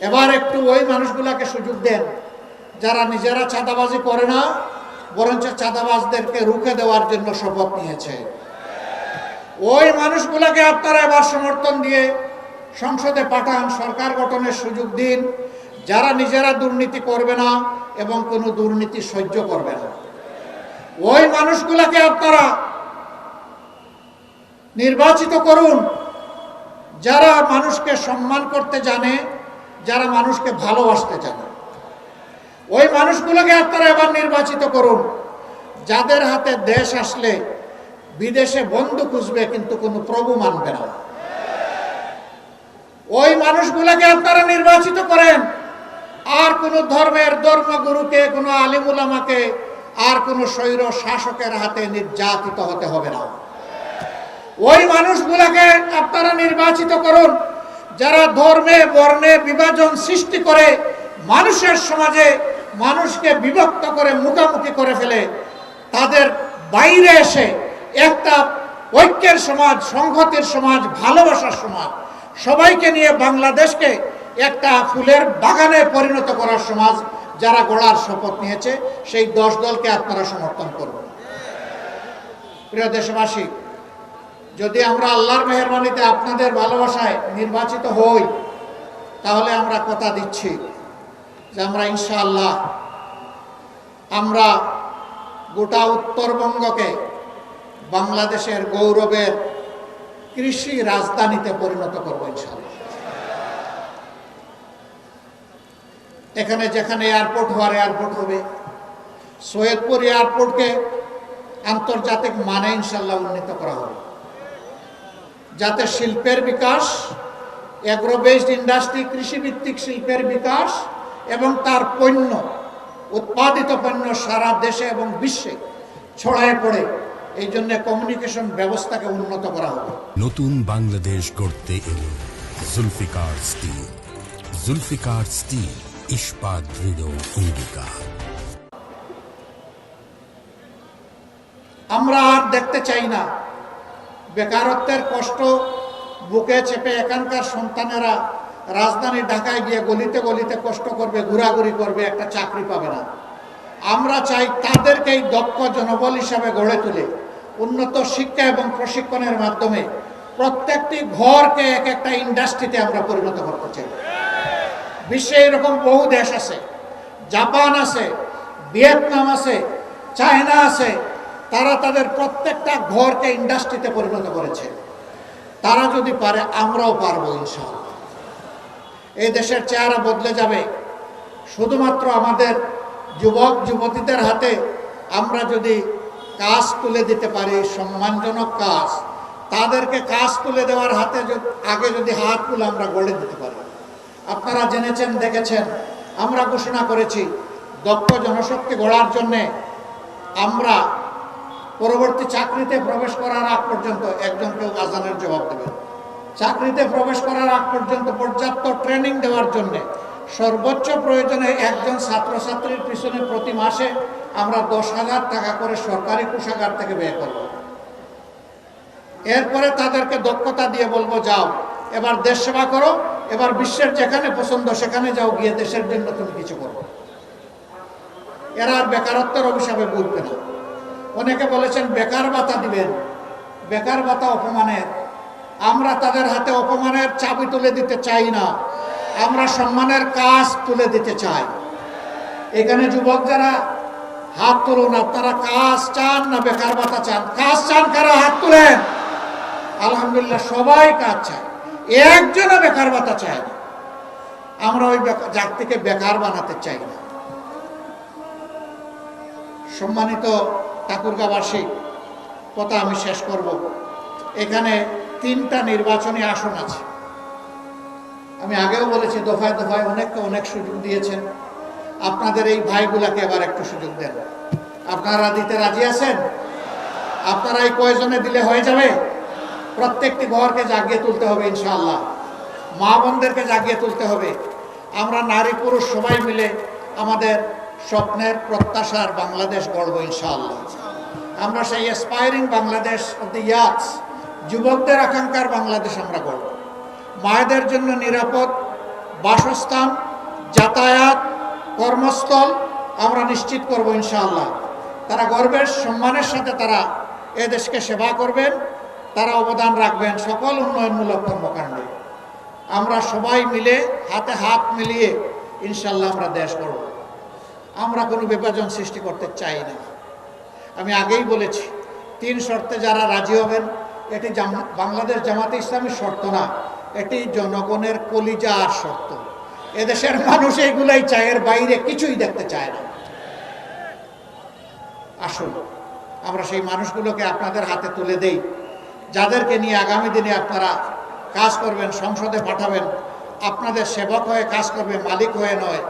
এবার একটু ওই মানুষগুলাকে সুযোগ দেন যারা নিজেরা চাঁদাবাজি করে না, বরঞ্চ চাঁদাবাজদেরকে রুখে দেওয়ার জন্য শপথ নিয়েছে। ওই মানুষগুলাকে আপনারা এবার সমর্থন দিয়ে সংসদে পাঠান, সরকার গঠনের সুযোগ দিন, যারা নিজেরা দুর্নীতি করবে না এবং কোনো দুর্নীতি সহ্য করবে না। ওই মানুষগুলাকে আপনারা নির্বাচিত করুন, যারা মানুষকে সম্মান করতে জানে, যারা মানুষকে ভালোবাসতে জানে। ওই মানুষগুলোকে আপনারা এবার নির্বাচিত করুন, যাদের হাতে দেশ আসলে বিদেশে বন্ধু খুঁজবে কিন্তু কোনো প্রভু মানবে না। ওই মানুষগুলোকে আপনারা নির্বাচিত করেন, আর কোনো ধর্মের ধর্মগুরুকে, কোনো আলিম উলামাকে, আর কোনো স্বৈর শাসকের হাতে নির্যাতিত হতে হবে না। ওই মানুষগুলোকে আপনারা নির্বাচিত করুন, যারা ধর্মে বর্ণে বিভাজন সৃষ্টি করে মানুষের সমাজে মানুষকে বিভক্ত করে মুখামুখি করে ফেলে, তাদের বাইরে এসে একটা ঐক্যের সমাজ, সংহতির সমাজ, ভালোবাসার সমাজ, সবাইকে নিয়ে বাংলাদেশকে একটা ফুলের বাগানে পরিণত করার সমাজ যারা গড়ার শপথ নিয়েছে, সেই 10 দলকে আপনারা সমর্থন করবেন। প্রিয় দেশবাসী, যদি আমরা আল্লাহর মেহেরবানিতে আপনাদের ভালোবাসায় নির্বাচিত হই, তাহলে আমরা কথা দিচ্ছি যে আমরা ইনশাআল্লাহ আমরা গোটা উত্তরবঙ্গকে বাংলাদেশের গৌরবের কৃষি রাজধানীতে পরিণত করব ইনশাআল্লাহ। এখানে যেখানে এয়ারপোর্ট হওয়ার এয়ারপোর্ট হবে, সৈয়দপুর এয়ারপোর্টকে আন্তর্জাতিক মানে ইনশাআল্লাহ উন্নীত করা হবে, যাতে শিল্পের বিকাশ, এগ্রো বেসড ইন্ডাস্ট্রি, কৃষিভিত্তিক শিল্পের বিকাশ এবং তার পণ্য, উৎপাদিত পণ্য সারা দেশে এবং বিশ্বে ছড়ায় পড়ে, এই জন্য কমিউনিকেশন ব্যবস্থাকে উন্নত করা হবে। নতুন বাংলাদেশ গড়তে এলো জুলফিকার স্টিল। জুলফিকার স্টিল, ইস্পাত দৃঢ় অঙ্গীকার। আমরা আর দেখতে চাই না বেকারত্বের কষ্ট বুকে চেপে এখানকার সন্তানেরা রাজধানী ঢাকায় গিয়ে গলিতে গলিতে কষ্ট করবে, ঘোরাঘুরি করবে, একটা চাকরি পাবে না। আমরা চাই তাদেরকেই দক্ষ জনবল হিসাবে গড়ে তুলে উন্নত শিক্ষা এবং প্রশিক্ষণের মাধ্যমে প্রত্যেকটি ঘরকে এক একটা ইন্ডাস্ট্রিতে আমরা পরিণত করতে চাই। বিশ্বে এরকম বহু দেশ আছে, জাপান আছে, ভিয়েতনাম আছে, চায়না আছে, তারা তাদের প্রত্যেকটা ঘরকে ইন্ডাস্ট্রিতে পরিণত করেছে। তারা যদি পারে, আমরাও পারবো ইনশাআল্লাহ। এই দেশের চেহারা বদলে যাবে শুধুমাত্র আমাদের যুবক যুবতীদের হাতে আমরা যদি কাজ তুলে দিতে পারি, সম্মানজনক কাজ, তাদেরকে কাজ তুলে দেওয়ার হাতে আগে যদি হাতগুলো আমরা গড়ে দিতে পারি। আপনারা জেনেছেন, দেখেছেন, আমরা ঘোষণা করেছি দক্ষ জনশক্তি গড়ার জন্যে আমরা পরবর্তী চাকরিতে প্রবেশ করার আগ পর্যন্ত একজনকেও আজানের জবাব দেবেন। চাকরিতে প্রবেশ করার আগ পর্যন্ত পর্যাপ্ত ট্রেনিং দেওয়ার জন্য সর্বোচ্চ প্রয়োজনে একজন ছাত্রছাত্রীর পিছনে প্রতি মাসে আমরা 10,000 টাকা করে সরকারি কোষাগার থেকে ব্যয় করব। এরপরে তাদেরকে দক্ষতা দিয়ে বলবো, যাও এবার দেশ সেবা করো, এবার বিশ্বের যেখানে পছন্দ সেখানে যাও, গিয়ে দেশের জন্য তুমি কিছু করো। এরা আর বেকারত্বের অভিশাপে ভুগবে না। অনেকে বলেছেন বেকার ভাতা দিবেন, বেকার ভাতা অপমানের। আমরা তাদের হাতে অপমানের চাবি তুলে দিতে চাই না, আমরা সম্মানের কাজ তুলে দিতে চাই। এখানে যুবক যারা হাত তুলুন, আপনারা কাজ চান না বেকার ভাতা চান? কাজ চান কারা? হাত তুলেন। আলহামদুলিল্লাহ, সবাই কাজ চায়, একজনও বেকার ভাতা চায় না। আমরা ওই জাতিকে বেকার বানাতে চাই না। সম্মানিত ঠাকুরগাঁওবাসী, কথা আমি শেষ করব। এখানে 3টা নির্বাচনী আসন আছে। আমি আগেও বলেছি, দফায় দফায় অনেককে অনেক সুযোগ দিয়েছেন। আপনাদের এই ভাইগুলাকে এবার একটু সুযোগ দেন। আপনারা দিতে রাজি আছেন? আপনারা এই কয়জনে দিলে হয়ে যাবে? প্রত্যেকটি ঘরকে জাগিয়ে তুলতে হবে ইনশাআল্লাহ, মা বোনদেরকে জাগিয়ে তুলতে হবে। আমরা নারী পুরুষ সবাই মিলে আমাদের স্বপ্নের প্রত্যাশার বাংলাদেশ গড়ব ইনশাআল্লাহ। আমরা সেই অ্যাসপায়ারিং বাংলাদেশ অফ দ্য ইয়াথস, যুবকদের আকাঙ্ক্ষার বাংলাদেশ আমরা গড়ব। মায়েদের জন্য নিরাপদ বাসস্থান, যাতায়াত, কর্মস্থল আমরা নিশ্চিত করব ইনশাআল্লাহ। তারা গর্বের সম্মানের সাথে তারা এ দেশকে সেবা করবেন, তারা অবদান রাখবেন সকল উন্নয়নমূলক কর্মকাণ্ডে। আমরা সবাই মিলে হাতে হাত মিলিয়ে ইনশাআল্লাহ আমরা দেশ গড়ব। আমরা কোনো বিভাজন সৃষ্টি করতে চাই না। আমি আগেই বলেছি, 3 শর্তে যারা রাজি হবেন, এটি বাংলাদেশ জামাতে ইসলামীর শর্ত না, এটি জনগণের কলিজার শর্ত। এদেশের মানুষ এইগুলাই চায়, এর বাইরে কিছুই দেখতে চায় না। আসুন আমরা সেই মানুষগুলোকে আপনাদের হাতে তুলে দেই, যাদেরকে নিয়ে আগামী দিনে আপনারা কাজ করবেন, সংসদে পাঠাবেন। আপনাদের সেবক হয়ে কাজ করবে, মালিক হয়ে নয়।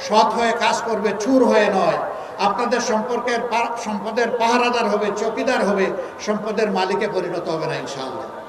সৎ হয়ে কাজ করবে, চুর হয়ে নয়। আপনাদের সম্পদের পাহারাদার হবে, চৌকিদার হবে, সম্পদের মালিকে পরিণত হবে না ইনশাআল্লাহ।